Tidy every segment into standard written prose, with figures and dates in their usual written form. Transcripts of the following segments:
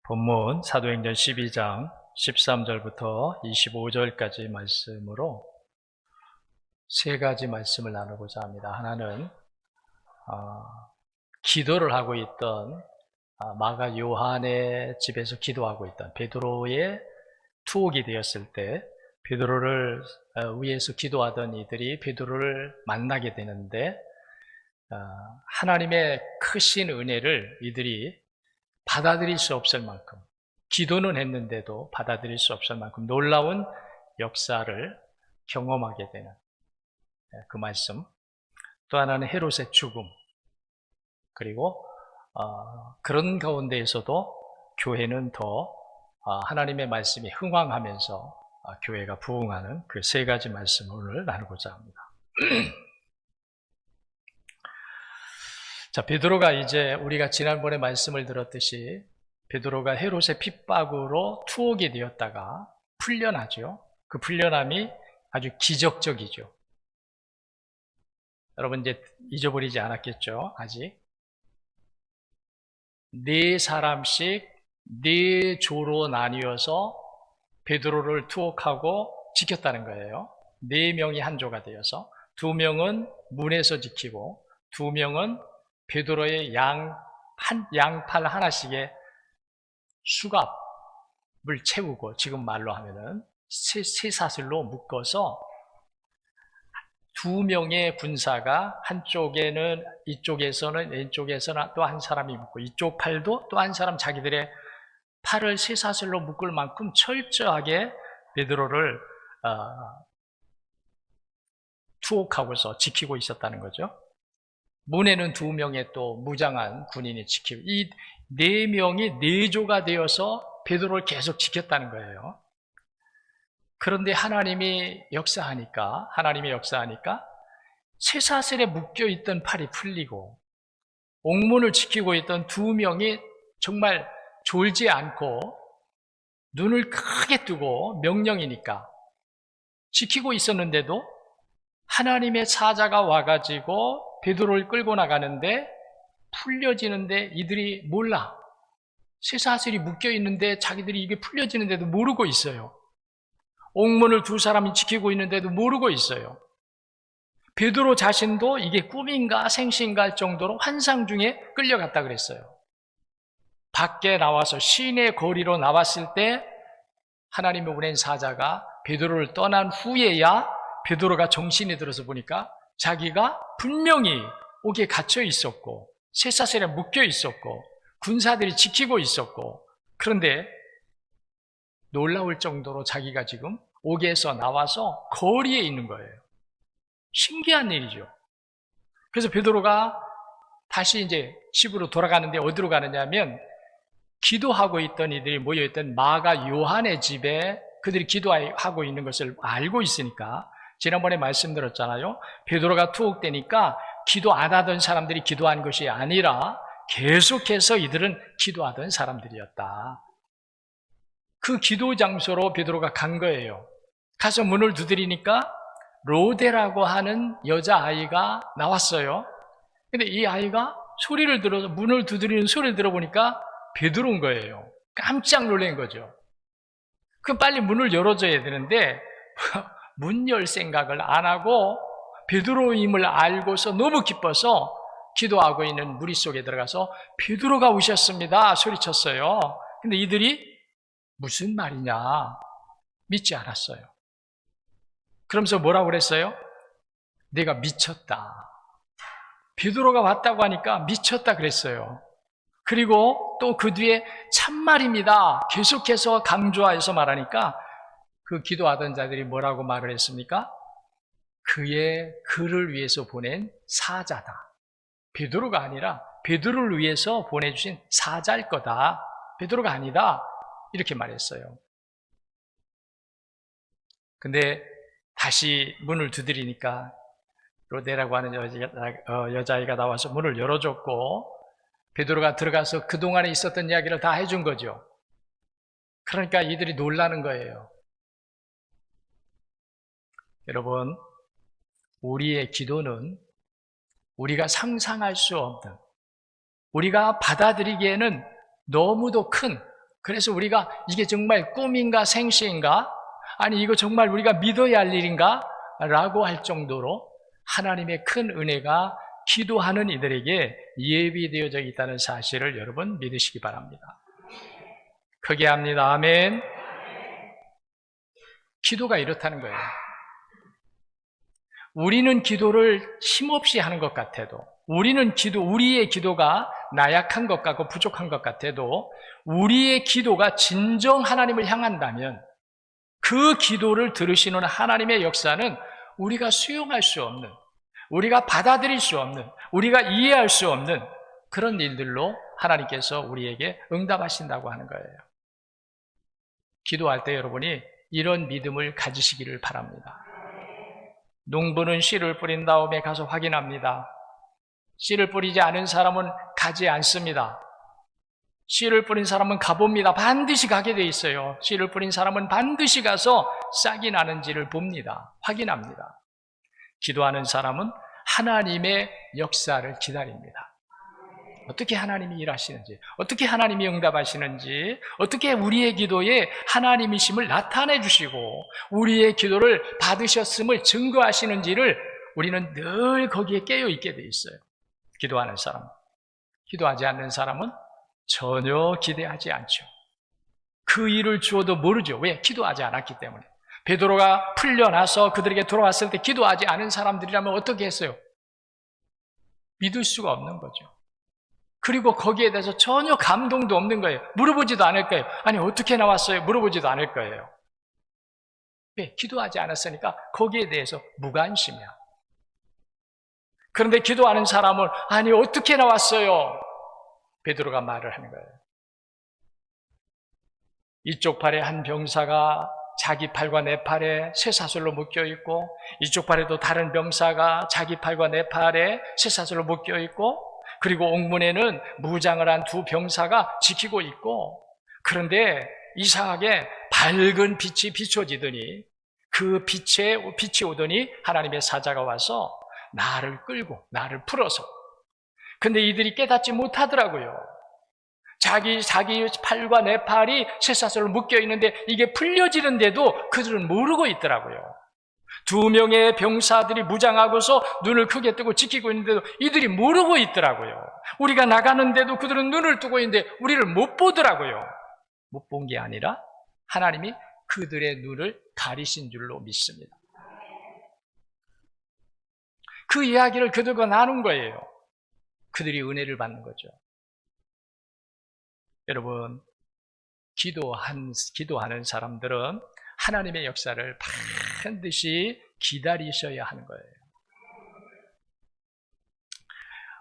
본문 사도행전 12장 13절부터 25절까지 말씀으로 세 가지 말씀을 나누고자 합니다. 하나는 기도를 하고 있던 마가 요한의 집에서 기도하고 있던 베드로의 투옥이 되었을 때 베드로를 위해서 기도하던 이들이 베드로를 만나게 되는데 하나님의 크신 은혜를 이들이 받아들일 수 없을 만큼, 기도는 했는데도 받아들일 수 없을 만큼 놀라운 역사를 경험하게 되는 그 말씀. 또 하나는 헤롯의 죽음. 그리고 그런 가운데에서도 교회는 더 하나님의 말씀이 흥왕하면서 교회가 부흥하는 그 세 가지 말씀을 오늘 나누고자 합니다. 자, 베드로가 이제 우리가 지난번에 말씀을 들었듯이 베드로가 헤롯의 핍박으로 투옥이 되었다가 풀려나죠. 그 풀려남이 아주 기적적이죠. 여러분 이제 잊어버리지 않았겠죠? 아직 4사람씩 4조로 나뉘어서 베드로를 투옥하고 지켰다는 거예요. 4명이 한 조가 되어서 2명은 문에서 지키고 2명은 베드로의 양팔 하나씩의 수갑을 채우고, 지금 말로 하면은 쇠사슬로 묶어서 2명의 군사가 한쪽에는, 이쪽에서는, 왼쪽에서는 또 한 사람이 묶고, 이쪽 팔도 또 한 사람 자기들의 팔을 쇠사슬로 묶을 만큼 철저하게 베드로를 투옥하고서 지키고 있었다는 거죠. 문에는 2명의 또 무장한 군인이 지키고, 이 4명이 4조가 되어서 베드로를 계속 지켰다는 거예요. 그런데 하나님이 역사하니까 쇠사슬에 묶여있던 팔이 풀리고 옥문을 지키고 있던 2명이 정말 졸지 않고 눈을 크게 뜨고, 명령이니까 지키고 있었는데도 하나님의 사자가 와가지고 베드로를 끌고 나가는데 풀려지는데 이들이 몰라. 쇠사슬이 묶여있는데 자기들이 이게 풀려지는데도 모르고 있어요. 옥문을 2사람이 지키고 있는데도 모르고 있어요. 베드로 자신도 이게 꿈인가 생시인가 할 정도로 환상 중에 끌려갔다 그랬어요. 밖에 나와서 시내 거리로 나왔을 때 하나님의 보낸 사자가 베드로를 떠난 후에야 베드로가 정신이 들어서 보니까 자기가 분명히 옥에 갇혀 있었고 쇠사슬에 묶여 있었고 군사들이 지키고 있었고, 그런데 놀라울 정도로 자기가 지금 옥에서 나와서 거리에 있는 거예요. 신기한 일이죠. 그래서 베드로가 다시 이제 집으로 돌아가는데 어디로 가느냐면, 기도하고 있던 이들이 모여있던 마가 요한의 집에 그들이 기도하고 있는 것을 알고 있으니까, 지난번에 말씀드렸잖아요. 베드로가 투옥되니까 기도 안 하던 사람들이 기도한 것이 아니라 계속해서 이들은 기도하던 사람들이었다. 그 기도 장소로 베드로가 간 거예요. 가서 문을 두드리니까 로데라고 하는 여자아이가 나왔어요. 근데 이 아이가 소리를 들어서, 문을 두드리는 소리를 들어보니까 베드로인 거예요. 깜짝 놀란 거죠. 그럼 빨리 문을 열어줘야 되는데 문 열 생각을 안 하고 베드로임을 알고서 너무 기뻐서 기도하고 있는 무리 속에 들어가서 베드로가 오셨습니다 소리쳤어요. 근데 이들이 무슨 말이냐 믿지 않았어요. 그러면서 뭐라고 그랬어요? 내가 미쳤다. 베드로가 왔다고 하니까 미쳤다 그랬어요. 그리고 또 그 뒤에 참말입니다 계속해서 강조해서 말하니까 그 기도하던 자들이 뭐라고 말을 했습니까? 그를 위해서 보낸 사자다. 베드로가 아니라 베드로를 위해서 보내주신 사자일 거다. 베드로가 아니다. 이렇게 말했어요. 근데 다시 문을 두드리니까 로데라고 하는 여자아이가 나와서 문을 열어줬고, 베드로가 들어가서 그동안에 있었던 이야기를 다 해준 거죠. 그러니까 이들이 놀라는 거예요. 여러분, 우리의 기도는 우리가 상상할 수 없는, 우리가 받아들이기에는 너무도 큰 그래서 우리가 이게 정말 꿈인가 생시인가? 아니 이거 정말 우리가 믿어야 할 일인가? 라고 할 정도로 하나님의 큰 은혜가 기도하는 이들에게 예비되어져 있다는 사실을 여러분 믿으시기 바랍니다. 크게 합니다. 아멘. 기도가 이렇다는 거예요. 우리는 기도를 힘없이 하는 것 같아도, 우리의 기도가 나약한 것 같고 부족한 것 같아도, 우리의 기도가 진정 하나님을 향한다면 그 기도를 들으시는 하나님의 역사는 우리가 수용할 수 없는, 우리가 받아들일 수 없는, 우리가 이해할 수 없는 그런 일들로 하나님께서 우리에게 응답하신다고 하는 거예요. 기도할 때 여러분이 이런 믿음을 가지시기를 바랍니다. 농부는 씨를 뿌린 다음에 가서 확인합니다. 씨를 뿌리지 않은 사람은 가지 않습니다. 씨를 뿌린 사람은 가봅니다. 반드시 가게 돼 있어요. 씨를 뿌린 사람은 반드시 가서 싹이 나는지를 봅니다. 확인합니다. 기도하는 사람은 하나님의 역사를 기다립니다. 어떻게 하나님이 일하시는지, 어떻게 하나님이 응답하시는지, 어떻게 우리의 기도에 하나님이심을 나타내 주시고 우리의 기도를 받으셨음을 증거하시는지를 우리는 늘 거기에 깨어 있게 돼 있어요. 기도하는 사람. 기도하지 않는 사람은 전혀 기대하지 않죠. 그 일을 주어도 모르죠. 왜? 기도하지 않았기 때문에. 베드로가 풀려나서 그들에게 돌아왔을 때 기도하지 않은 사람들이라면 어떻게 했어요? 믿을 수가 없는 거죠. 그리고 거기에 대해서 전혀 감동도 없는 거예요. 물어보지도 않을 거예요. 아니 어떻게 나왔어요? 물어보지도 않을 거예요. 왜? 기도하지 않았으니까 거기에 대해서 무관심이야. 그런데 기도하는 사람은 아니 어떻게 나왔어요? 베드로가 말을 하는 거예요. 이쪽 팔에 한 병사가 자기 팔과 내 팔에 쇠사슬로 묶여 있고, 이쪽 팔에도 다른 병사가 자기 팔과 내 팔에 쇠사슬로 묶여 있고, 그리고 옥문에는 무장을 한 두 병사가 지키고 있고, 그런데 이상하게 밝은 빛이 비춰지더니 그 빛이 오더니 하나님의 사자가 와서 나를 끌고 나를 풀어서, 근데 이들이 깨닫지 못하더라고요. 자기 팔과 내 팔이 쇠사슬로 묶여 있는데 이게 풀려지는데도 그들은 모르고 있더라고요. 두 명의 병사들이 무장하고서 눈을 크게 뜨고 지키고 있는데도 이들이 모르고 있더라고요. 우리가 나가는데도 그들은 눈을 뜨고 있는데 우리를 못 보더라고요. 못 본 게 아니라 하나님이 그들의 눈을 가리신 줄로 믿습니다. 그 이야기를 그들과 나눈 거예요. 그들이 은혜를 받는 거죠. 여러분, 기도하는 사람들은 하나님의 역사를 반드시 기다리셔야 하는 거예요.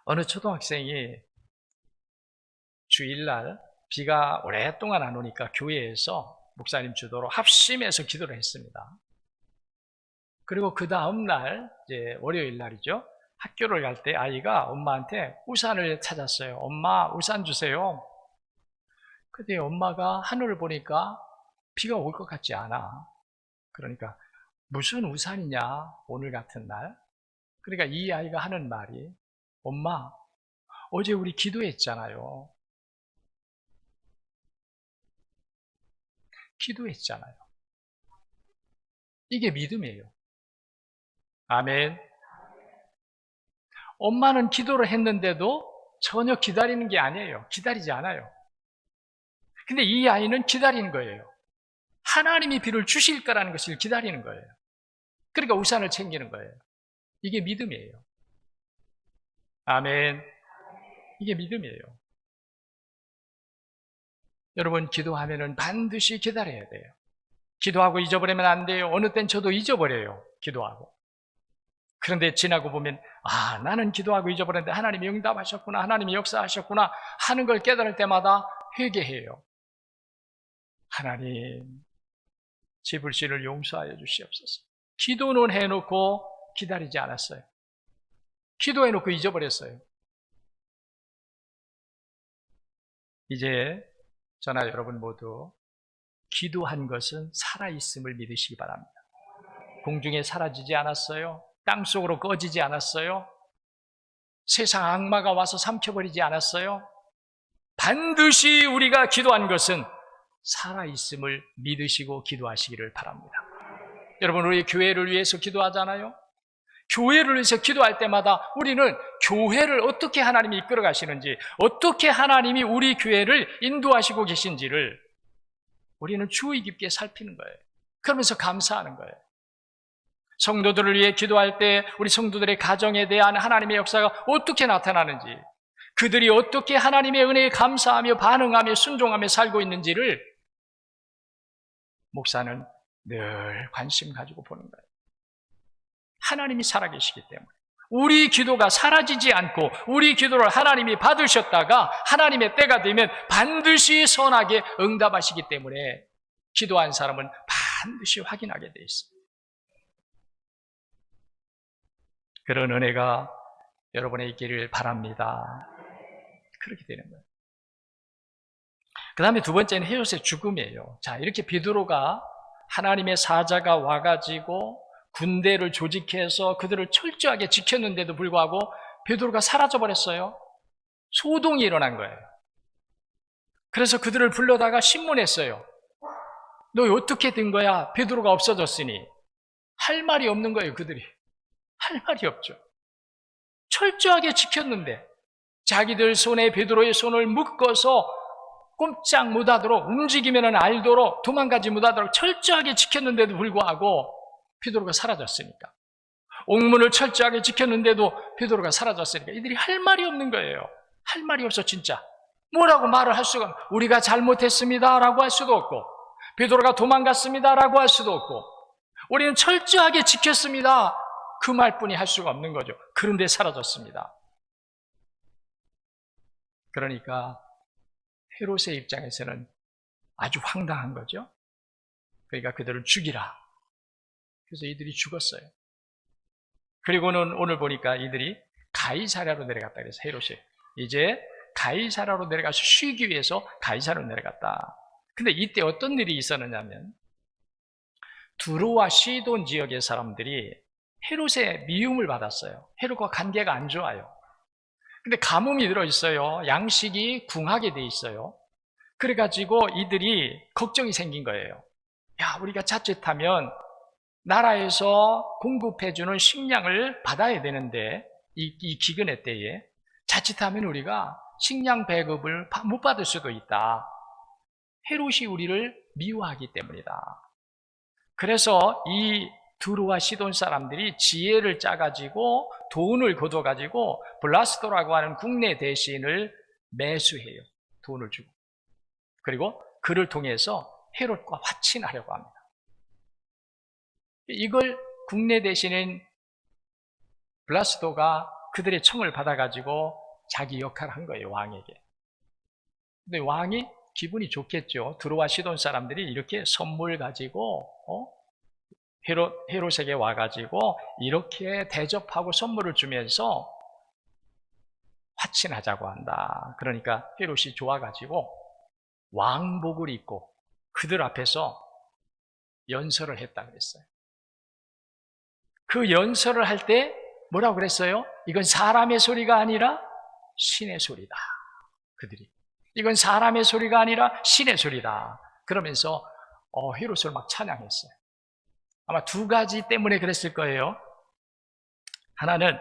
어느 초등학생이 주일날 비가 오랫동안 안 오니까 교회에서 목사님 주도로 합심해서 기도를 했습니다. 그리고 그 다음날, 이제 월요일 날이죠. 학교를 갈 때 아이가 엄마한테 우산을 찾았어요. 엄마, 우산 주세요. 근데 엄마가 하늘을 보니까 비가 올 것 같지 않아. 그러니까 무슨 우산이냐, 오늘 같은 날. 그러니까 이 아이가 하는 말이, 엄마, 어제 우리 기도했잖아요. 기도했잖아요. 이게 믿음이에요. 아멘. 엄마는 기도를 했는데도 전혀 기다리는 게 아니에요. 기다리지 않아요. 근데 이 아이는 기다리는 거예요. 하나님이 비를 주실 거라는 것을 기다리는 거예요. 그러니까 우산을 챙기는 거예요. 이게 믿음이에요. 아멘. 이게 믿음이에요. 여러분, 기도하면은 반드시 기다려야 돼요. 기도하고 잊어버리면 안 돼요. 어느 땐 저도 잊어버려요. 기도하고. 그런데 지나고 보면, 아, 나는 기도하고 잊어버렸는데 하나님이 응답하셨구나, 하나님이 역사하셨구나 하는 걸 깨달을 때마다 회개해요. 하나님, 제 불신을 용서하여 주시옵소서. 기도는 해놓고 기다리지 않았어요. 기도해놓고 잊어버렸어요. 이제 저나 여러분 모두 기도한 것은 살아있음을 믿으시기 바랍니다. 공중에 사라지지 않았어요. 땅속으로 꺼지지 않았어요. 세상 악마가 와서 삼켜버리지 않았어요. 반드시 우리가 기도한 것은 살아있음을 믿으시고 기도하시기를 바랍니다. 여러분, 우리 교회를 위해서 기도하잖아요. 교회를 위해서 기도할 때마다 우리는 교회를 어떻게 하나님이 이끌어 가시는지, 어떻게 하나님이 우리 교회를 인도하시고 계신지를 우리는 주의 깊게 살피는 거예요. 그러면서 감사하는 거예요. 성도들을 위해 기도할 때 우리 성도들의 가정에 대한 하나님의 역사가 어떻게 나타나는지, 그들이 어떻게 하나님의 은혜에 감사하며 반응하며 순종하며 살고 있는지를 목사는 늘 관심 가지고 보는 거예요. 하나님이 살아계시기 때문에 우리 기도가 사라지지 않고 우리 기도를 하나님이 받으셨다가 하나님의 때가 되면 반드시 선하게 응답하시기 때문에 기도한 사람은 반드시 확인하게 돼 있습니다. 그런 은혜가 여러분의 있기를 바랍니다. 그렇게 되는 거예요. 그 다음에 두 번째는 헤롯의 죽음이에요. 자, 이렇게 베드로가 하나님의 사자가 와가지고 군대를 조직해서 그들을 철저하게 지켰는데도 불구하고 베드로가 사라져버렸어요. 소동이 일어난 거예요. 그래서 그들을 불러다가 신문했어요. 너 어떻게 된 거야? 베드로가 없어졌으니. 할 말이 없는 거예요, 그들이. 할 말이 없죠. 철저하게 지켰는데 자기들 손에 베드로의 손을 묶어서 꼼짝 못하도록, 움직이면 알도록, 도망가지 못하도록 철저하게 지켰는데도 불구하고 베드로가 사라졌으니까, 옥문을 철저하게 지켰는데도 베드로가 사라졌으니까 이들이 할 말이 없는 거예요. 할 말이 없어. 진짜 뭐라고 말을 할 수가 없고, 우리가 잘못했습니다 라고 할 수도 없고, 베드로가 도망갔습니다 라고 할 수도 없고, 우리는 철저하게 지켰습니다 그 말뿐이 할 수가 없는 거죠. 그런데 사라졌습니다. 그러니까 헤롯의 입장에서는 아주 황당한 거죠. 그러니까 그들을 죽이라. 그래서 이들이 죽었어요. 그리고는 오늘 보니까 이들이 가이사랴로 내려갔다. 그래서 헤롯이 이제 가이사랴로 내려가서 쉬기 위해서 가이사랴로 내려갔다. 근데 이때 어떤 일이 있었느냐면, 두로와 시돈 지역의 사람들이 헤롯의 미움을 받았어요. 헤롯과 관계가 안 좋아요. 근데 가뭄이 들어있어요. 양식이 궁하게 돼 있어요. 그래가지고 이들이 걱정이 생긴 거예요. 야, 우리가 자칫하면 나라에서 공급해주는 식량을 받아야 되는데, 이 기근의 때에 자칫하면 우리가 식량 배급을 못 받을 수도 있다. 헤롯이 우리를 미워하기 때문이다. 그래서 이 두루와 시돈 사람들이 지혜를 짜가지고 돈을 거둬가지고 블라스도라고 하는 국내 대신을 매수해요. 돈을 주고. 그리고 그를 통해서 헤롯과 화친하려고 합니다. 이걸 국내 대신인 블라스도가 그들의 청을 받아가지고 자기 역할을 한 거예요, 왕에게. 근데 왕이 기분이 좋겠죠. 두루와 시돈 사람들이 이렇게 선물 가지고 헤롯에게 와가지고 이렇게 대접하고 선물을 주면서 화친하자고 한다. 그러니까 헤롯이 좋아가지고 왕복을 입고 그들 앞에서 연설을 했다 그랬어요. 그 연설을 할 때 뭐라고 그랬어요? 이건 사람의 소리가 아니라 신의 소리다. 그들이 이건 사람의 소리가 아니라 신의 소리다. 그러면서 헤롯을 막 찬양했어요. 아마 두 가지 때문에 그랬을 거예요. 하나는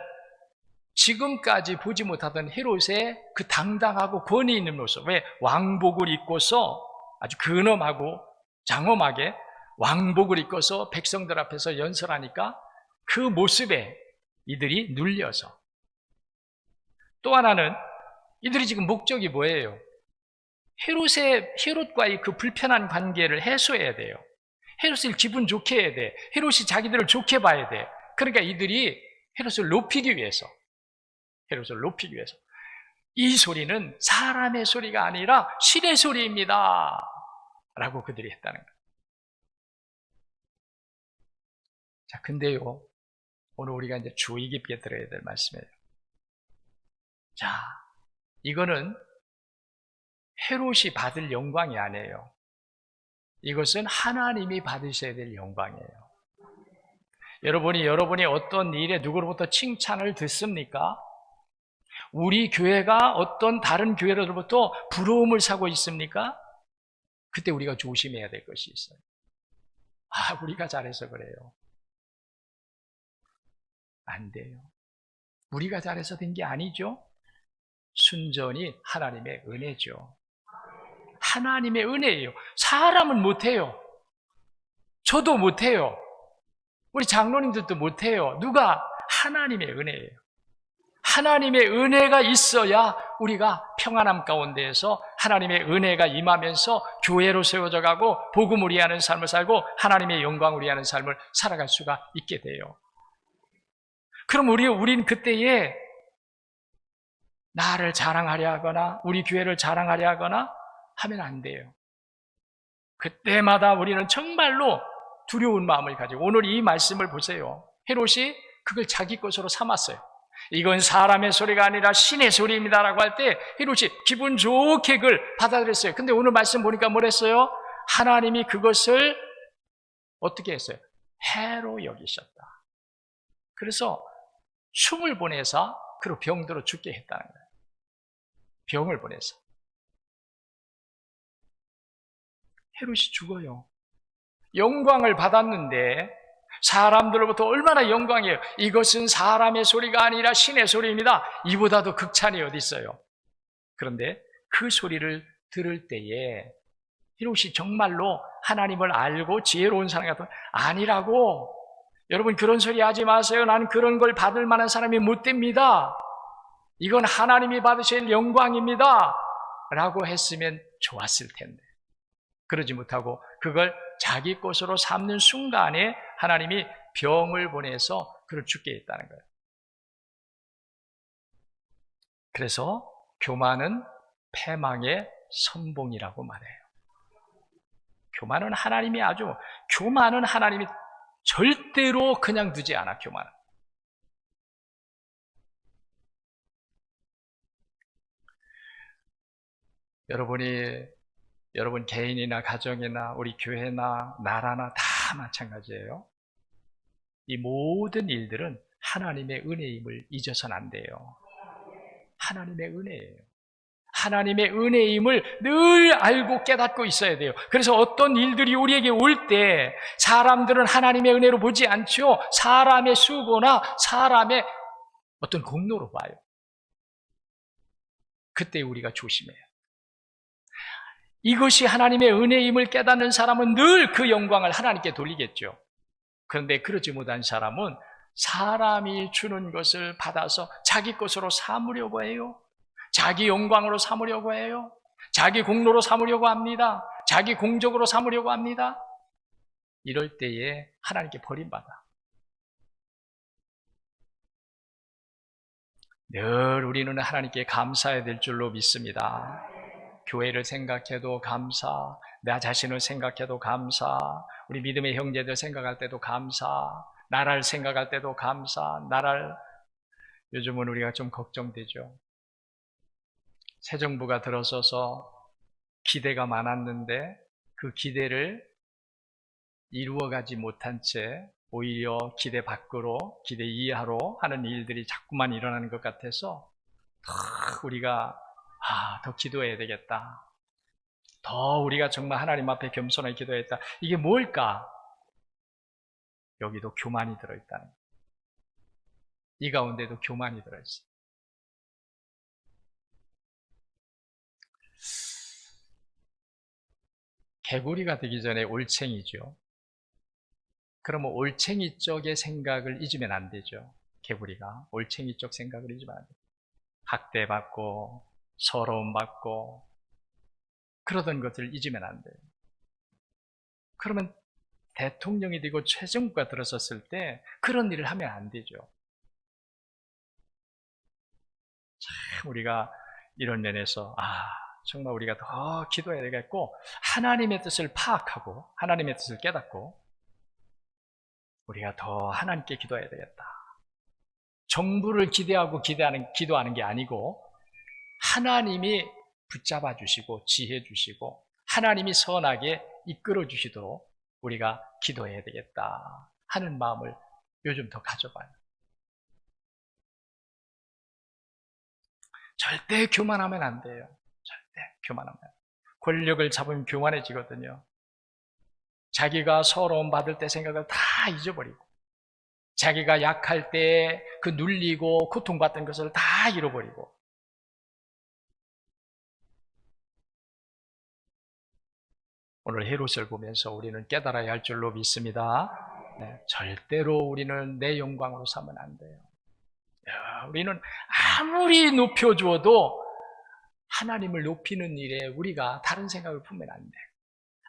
지금까지 보지 못하던 헤롯의 그 당당하고 권위 있는 모습, 왜 왕복을 입고서 아주 근엄하고 장엄하게 왕복을 입고서 백성들 앞에서 연설하니까 그 모습에 이들이 눌려서, 또 하나는 이들이 지금 목적이 뭐예요? 헤롯과의 그 불편한 관계를 해소해야 돼요. 헤롯을 기분 좋게 해야 돼. 헤롯이 자기들을 좋게 봐야 돼. 그러니까 이들이 헤롯을 높이기 위해서 이 소리는 사람의 소리가 아니라 신의 소리입니다 라고 그들이 했다는 거예요. 자, 근데요, 오늘 우리가 이제 주의 깊게 들어야 될 말씀이에요. 자, 이거는 헤롯이 받을 영광이 아니에요. 이것은 하나님이 받으셔야 될 영광이에요. 여러분이 어떤 일에 누구로부터 칭찬을 듣습니까? 우리 교회가 어떤 다른 교회로부터 부러움을 사고 있습니까? 그때 우리가 조심해야 될 것이 있어요. 우리가 잘해서 그래요. 안 돼요. 우리가 잘해서 된 게 아니죠. 순전히 하나님의 은혜죠. 하나님의 은혜예요. 사람은 못해요. 저도 못해요. 우리 장로님들도 못해요. 누가? 하나님의 은혜예요. 하나님의 은혜가 있어야 우리가 평안함 가운데에서 하나님의 은혜가 임하면서 교회로 세워져 가고 복음을 위하는 삶을 살고 하나님의 영광을 위하는 삶을 살아갈 수가 있게 돼요. 그럼 우린 그때에 나를 자랑하려 하거나 우리 교회를 자랑하려 하거나 하면 안 돼요. 그때마다 우리는 정말로 두려운 마음을 가지고 오늘 이 말씀을 보세요. 헤롯이 그걸 자기 것으로 삼았어요. 이건 사람의 소리가 아니라 신의 소리입니다라고 할 때 헤롯이 기분 좋게 그걸 받아들였어요. 근데 오늘 말씀 보니까 뭐랬어요? 하나님이 그것을 어떻게 했어요? 해로 여기셨다. 그래서 흉을 보내서 그로 병들어 죽게 했다는 거예요. 병을 보내서. 헤롯이 죽어요. 영광을 받았는데 사람들로부터 얼마나 영광이에요. 이것은 사람의 소리가 아니라 신의 소리입니다. 이보다도 극찬이 어디 있어요. 그런데 그 소리를 들을 때에 헤롯이 정말로 하나님을 알고 지혜로운 사람 같은 아니라고. 여러분 그런 소리 하지 마세요. 나는 그런 걸 받을 만한 사람이 못 됩니다. 이건 하나님이 받으실 영광입니다. 라고 했으면 좋았을 텐데 그러지 못하고 그걸 자기 것으로 삼는 순간에 하나님이 병을 보내서 그를 죽게 했다는 거예요. 그래서 교만은 패망의 선봉이라고 말해요. 교만은 하나님이 절대로 그냥 두지 않아. 교만은. 여러분 개인이나 가정이나 우리 교회나 나라나 다 마찬가지예요. 이 모든 일들은 하나님의 은혜임을 잊어서는 안 돼요. 하나님의 은혜예요. 하나님의 은혜임을 늘 알고 깨닫고 있어야 돼요. 그래서 어떤 일들이 우리에게 올 때 사람들은 하나님의 은혜로 보지 않죠. 사람의 수고나 사람의 어떤 공로로 봐요. 그때 우리가 조심해요. 이것이 하나님의 은혜임을 깨닫는 사람은 늘 그 영광을 하나님께 돌리겠죠. 그런데 그러지 못한 사람은 사람이 주는 것을 받아서 자기 것으로 삼으려고 해요. 자기 영광으로 삼으려고 해요. 자기 공로로 삼으려고 합니다. 자기 공적으로 삼으려고 합니다. 이럴 때에 하나님께 버림받아. 늘 우리는 하나님께 감사해야 될 줄로 믿습니다. 교회를 생각해도 감사, 나 자신을 생각해도 감사, 우리 믿음의 형제들 생각할 때도 감사, 나라를 생각할 때도 감사, 요즘은 우리가 좀 걱정되죠. 새 정부가 들어서서 기대가 많았는데 그 기대를 이루어가지 못한 채 오히려 기대 밖으로, 기대 이하로 하는 일들이 자꾸만 일어나는 것 같아서 우리가 더 기도해야 되겠다. 더 우리가 정말 하나님 앞에 겸손하게 기도했다. 이게 뭘까? 여기도 교만이 들어있다는 거예요. 이 가운데도 교만이 들어있어요. 개구리가 되기 전에 올챙이죠. 그러면 올챙이 쪽의 생각을 잊으면 안 되죠. 개구리가 올챙이 쪽 생각을 잊으면 안 돼요. 학대받고 서러움받고 그러던 것을 잊으면 안 돼요. 그러면 대통령이 되고 최정부가 들어섰을 때 그런 일을 하면 안 되죠. 참 우리가 이런 면에서 정말 우리가 더 기도해야 되겠고 하나님의 뜻을 파악하고 하나님의 뜻을 깨닫고 우리가 더 하나님께 기도해야 되겠다. 정부를 기대하고 기도하는 게 아니고 하나님이 붙잡아 주시고 지혜 주시고 하나님이 선하게 이끌어 주시도록 우리가 기도해야 되겠다 하는 마음을 요즘 더 가져봐요. 절대 교만하면 안 돼요. 절대 교만하면. 권력을 잡으면 교만해지거든요. 자기가 서러움 받을 때 생각을 다 잊어버리고, 자기가 약할 때 그 눌리고 고통받던 것을 다 잃어버리고, 오늘 헤롯을 보면서 우리는 깨달아야 할 줄로 믿습니다. 네, 절대로 우리는 내 영광으로 삼으면 안 돼요. 우리는 아무리 높여주어도 하나님을 높이는 일에 우리가 다른 생각을 품으면 안 돼요.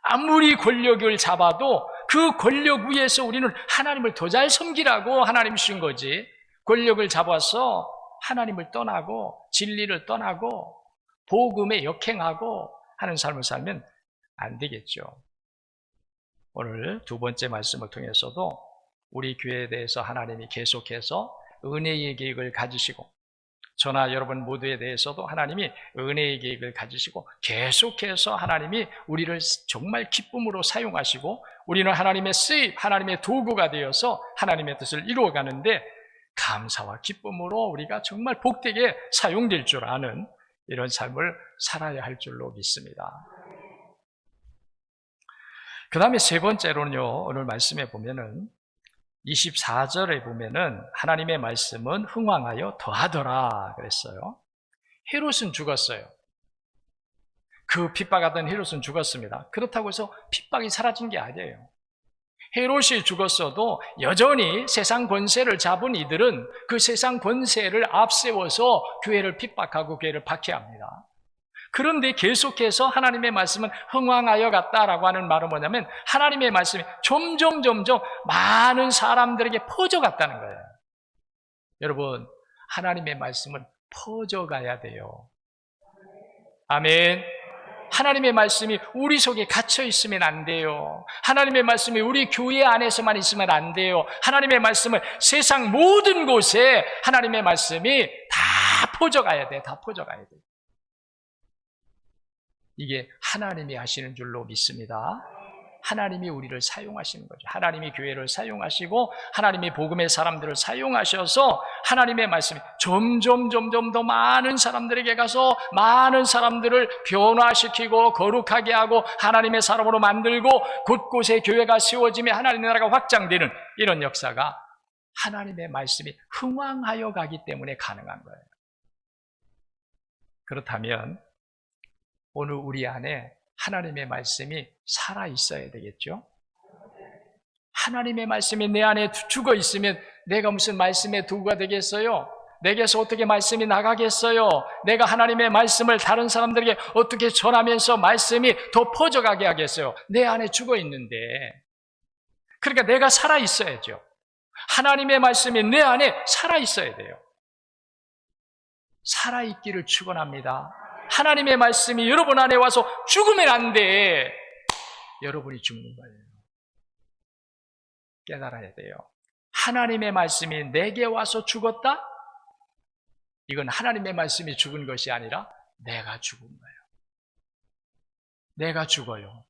아무리 권력을 잡아도 그 권력 위에서 우리는 하나님을 더 잘 섬기라고 하나님 주신 거지, 권력을 잡아서 하나님을 떠나고 진리를 떠나고 복음에 역행하고 하는 삶을 살면 안 되겠죠. 오늘 두 번째 말씀을 통해서도 우리 교회에 대해서 하나님이 계속해서 은혜의 계획을 가지시고, 저나 여러분 모두에 대해서도 하나님이 은혜의 계획을 가지시고 계속해서 하나님이 우리를 정말 기쁨으로 사용하시고, 우리는 하나님의 쓰임, 하나님의 도구가 되어서 하나님의 뜻을 이루어가는데 감사와 기쁨으로 우리가 정말 복되게 사용될 줄 아는 이런 삶을 살아야 할 줄로 믿습니다. 그 다음에 세 번째로는요, 오늘 말씀에 보면은 24절에 보면은 하나님의 말씀은 흥왕하여 더하더라 그랬어요. 헤롯은 죽었어요. 그 핍박하던 헤롯은 죽었습니다. 그렇다고 해서 핍박이 사라진 게 아니에요. 헤롯이 죽었어도 여전히 세상 권세를 잡은 이들은 그 세상 권세를 앞세워서 교회를 핍박하고 교회를 박해합니다. 그런데 계속해서 하나님의 말씀은 흥왕하여 갔다라고 하는 말은 뭐냐면, 하나님의 말씀이 점점 많은 사람들에게 퍼져갔다는 거예요. 여러분, 하나님의 말씀은 퍼져가야 돼요. 아멘. 하나님의 말씀이 우리 속에 갇혀 있으면 안 돼요. 하나님의 말씀이 우리 교회 안에서만 있으면 안 돼요. 하나님의 말씀을 세상 모든 곳에 하나님의 말씀이 다 퍼져가야 돼. 다 퍼져가야 돼. 이게 하나님이 하시는 줄로 믿습니다. 하나님이 우리를 사용하시는 거죠. 하나님이 교회를 사용하시고 하나님이 복음의 사람들을 사용하셔서 하나님의 말씀이 점점 더 많은 사람들에게 가서 많은 사람들을 변화시키고 거룩하게 하고 하나님의 사람으로 만들고 곳곳에 교회가 세워지며 하나님의 나라가 확장되는 이런 역사가 하나님의 말씀이 흥왕하여 가기 때문에 가능한 거예요. 그렇다면 오늘 우리 안에 하나님의 말씀이 살아있어야 되겠죠? 하나님의 말씀이 내 안에 죽어 있으면 내가 무슨 말씀의 도구가 되겠어요? 내게서 어떻게 말씀이 나가겠어요? 내가 하나님의 말씀을 다른 사람들에게 어떻게 전하면서 말씀이 더 퍼져가게 하겠어요? 내 안에 죽어 있는데. 그러니까 내가 살아있어야죠. 하나님의 말씀이 내 안에 살아있어야 돼요. 살아있기를 축원합니다. 하나님의 말씀이 여러분 안에 와서 죽으면 안 돼. 여러분이 죽는 거예요. 깨달아야 돼요. 하나님의 말씀이 내게 와서 죽었다? 이건 하나님의 말씀이 죽은 것이 아니라 내가 죽은 거예요. 내가 죽어요.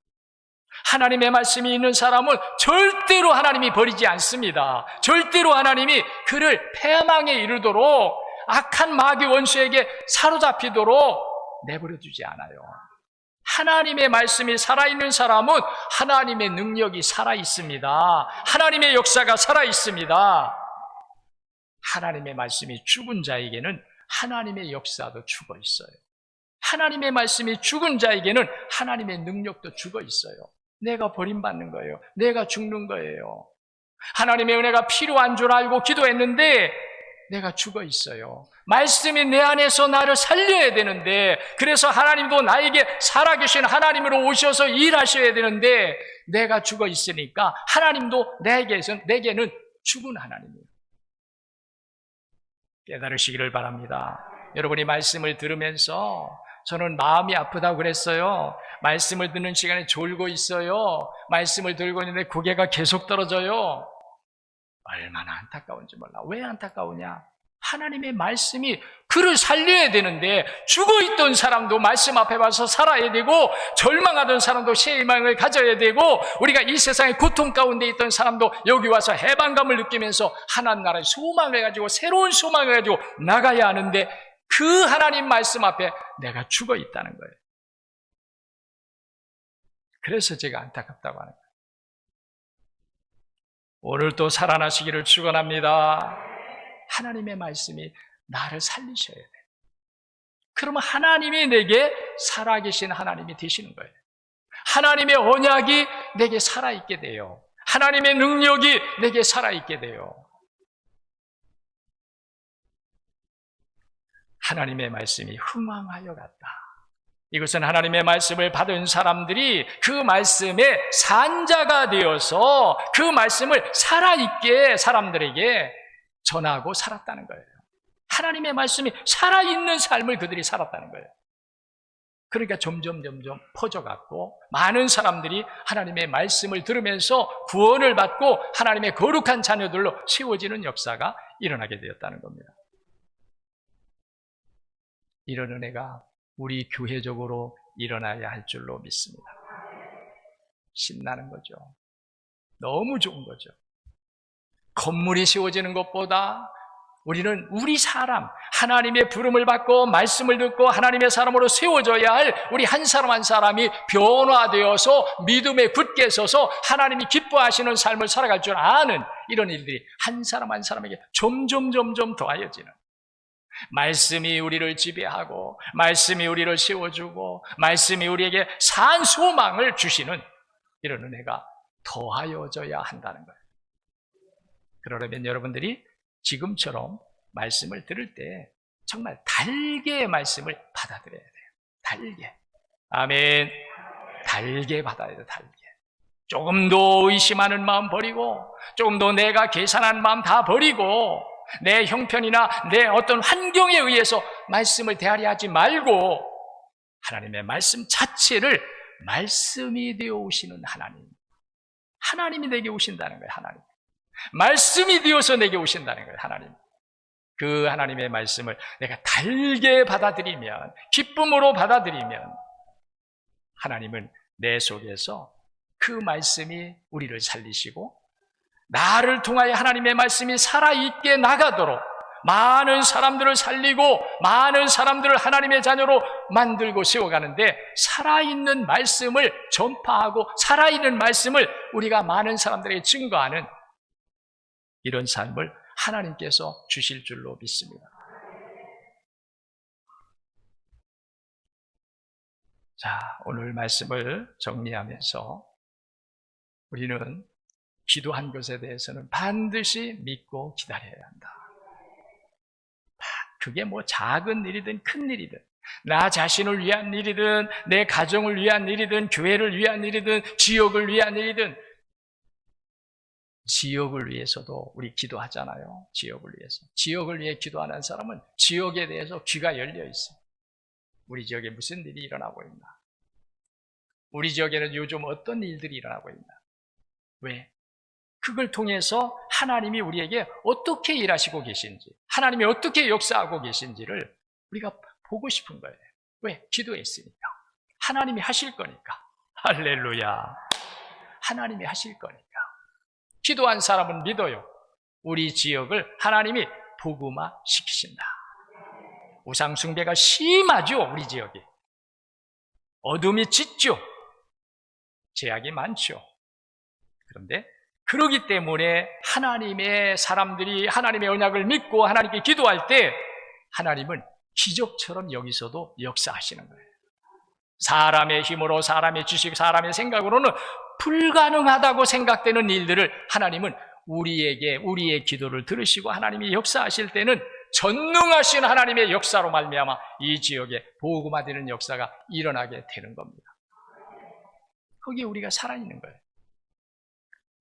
하나님의 말씀이 있는 사람은 절대로 하나님이 버리지 않습니다. 절대로 하나님이 그를 패망에 이르도록 악한 마귀 원수에게 사로잡히도록 내버려 두지 않아요. 하나님의 말씀이 살아있는 사람은 하나님의 능력이 살아있습니다. 하나님의 역사가 살아있습니다. 하나님의 말씀이 죽은 자에게는 하나님의 역사도 죽어 있어요. 하나님의 말씀이 죽은 자에게는 하나님의 능력도 죽어 있어요. 내가 버림받는 거예요. 내가 죽는 거예요. 하나님의 은혜가 필요한 줄 알고 기도했는데 내가 죽어 있어요. 말씀이 내 안에서 나를 살려야 되는데, 그래서 하나님도 나에게 살아계신 하나님으로 오셔서 일하셔야 되는데 내가 죽어 있으니까 하나님도 내게는 죽은 하나님이에요. 깨달으시기를 바랍니다. 여러분이 말씀을 들으면서 저는 마음이 아프다고 그랬어요. 말씀을 듣는 시간에 졸고 있어요. 말씀을 들고 있는데 고개가 계속 떨어져요. 얼마나 안타까운지 몰라. 왜 안타까우냐? 하나님의 말씀이 그를 살려야 되는데 죽어있던 사람도 말씀 앞에 와서 살아야 되고, 절망하던 사람도 새 희망을 가져야 되고, 우리가 이 세상의 고통 가운데 있던 사람도 여기 와서 해방감을 느끼면서 하나님 나라의 소망을 가지고 새로운 소망을 가지고 나가야 하는데 그 하나님 말씀 앞에 내가 죽어있다는 거예요. 그래서 제가 안타깝다고 하는 거예요. 오늘 또 살아나시기를 축원합니다. 하나님의 말씀이 나를 살리셔야 돼요. 그러면 하나님이 내게 살아계신 하나님이 되시는 거예요. 하나님의 언약이 내게 살아있게 돼요. 하나님의 능력이 내게 살아있게 돼요. 하나님의 말씀이 흥왕하여 갔다. 이것은 하나님의 말씀을 받은 사람들이 그 말씀의 산자가 되어서 그 말씀을 살아있게 사람들에게 전하고 살았다는 거예요. 하나님의 말씀이 살아있는 삶을 그들이 살았다는 거예요. 그러니까 점점 퍼져갔고 많은 사람들이 하나님의 말씀을 들으면서 구원을 받고 하나님의 거룩한 자녀들로 세워지는 역사가 일어나게 되었다는 겁니다. 이런 은혜가 우리 교회적으로 일어나야 할 줄로 믿습니다. 신나는 거죠. 너무 좋은 거죠. 건물이 세워지는 것보다 우리는 우리 사람, 하나님의 부름을 받고 말씀을 듣고 하나님의 사람으로 세워져야 할 우리 한 사람 한 사람이 변화되어서 믿음에 굳게 서서 하나님이 기뻐하시는 삶을 살아갈 줄 아는 이런 일들이 한 사람 한 사람에게 점점 더하여지는, 말씀이 우리를 지배하고 말씀이 우리를 세워주고 말씀이 우리에게 산 소망을 주시는 이런 은혜가 더하여져야 한다는 거예요. 그러려면 여러분들이 지금처럼 말씀을 들을 때 정말 달게 말씀을 받아들여야 돼요. 달게. 아멘. 달게 받아야 돼요. 달게. 조금 더 의심하는 마음 버리고, 조금 더 내가 계산하는 마음 다 버리고, 내 형편이나 내 어떤 환경에 의해서 말씀을 대하려 하지 말고 하나님의 말씀 자체를 말씀이 되어 오시는 하나님, 하나님이 내게 오신다는 거예요. 하나님 말씀이 되어서 내게 오신다는 거예요. 하나님, 그 하나님의 말씀을 내가 달게 받아들이면, 기쁨으로 받아들이면 하나님은 내 속에서 그 말씀이 우리를 살리시고 나를 통하여 하나님의 말씀이 살아있게 나가도록 많은 사람들을 살리고 많은 사람들을 하나님의 자녀로 만들고 세워가는데, 살아있는 말씀을 전파하고 살아있는 말씀을 우리가 많은 사람들에게 증거하는 이런 삶을 하나님께서 주실 줄로 믿습니다. 자, 오늘 말씀을 정리하면서 우리는 기도한 것에 대해서는 반드시 믿고 기다려야 한다. 그게 뭐 작은 일이든 큰 일이든, 나 자신을 위한 일이든 내 가정을 위한 일이든 교회를 위한 일이든 지역을 위한 일이든, 지역을 위해서도 우리 기도하잖아요. 지역을 위해서. 지역을 위해 기도하는 사람은 지역에 대해서 귀가 열려 있어요. 우리 지역에 무슨 일이 일어나고 있나? 우리 지역에는 요즘 어떤 일들이 일어나고 있나? 왜? 그걸 통해서 하나님이 우리에게 어떻게 일하시고 계신지, 하나님이 어떻게 역사하고 계신지를 우리가 보고 싶은 거예요. 왜? 기도했으니까. 하나님이 하실 거니까. 할렐루야. 하나님이 하실 거니까. 기도한 사람은 믿어요. 우리 지역을 하나님이 복음화 시키신다. 우상 숭배가 심하죠. 우리 지역이. 어둠이 짙죠. 제약이 많죠. 그런데 그러기 때문에 하나님의 사람들이 하나님의 언약을 믿고 하나님께 기도할 때 하나님은 기적처럼 여기서도 역사하시는 거예요. 사람의 힘으로, 사람의 지식, 사람의 생각으로는 불가능하다고 생각되는 일들을 하나님은 우리의 기도를 들으시고 하나님이 역사하실 때는 전능하신 하나님의 역사로 말미암아 이 지역에 복음화되는 역사가 일어나게 되는 겁니다. 거기에 우리가 살아있는 거예요.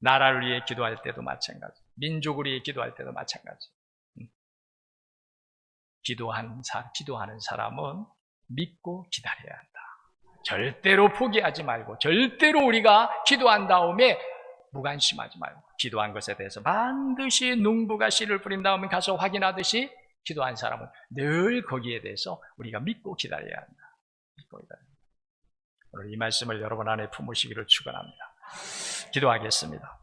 나라를 위해 기도할 때도 마찬가지, 민족을 위해 기도할 때도 마찬가지. 기도하는 사람은 믿고 기다려야 한다. 절대로 포기하지 말고, 절대로 우리가 기도한 다음에 무관심하지 말고, 기도한 것에 대해서 반드시 농부가 씨를 뿌린 다음에 가서 확인하듯이 기도한 사람은 늘 거기에 대해서 우리가 믿고 기다려야 한다. 믿고 기다려야 한다. 오늘 이 말씀을 여러분 안에 품으시기를 축원합니다. 기도하겠습니다.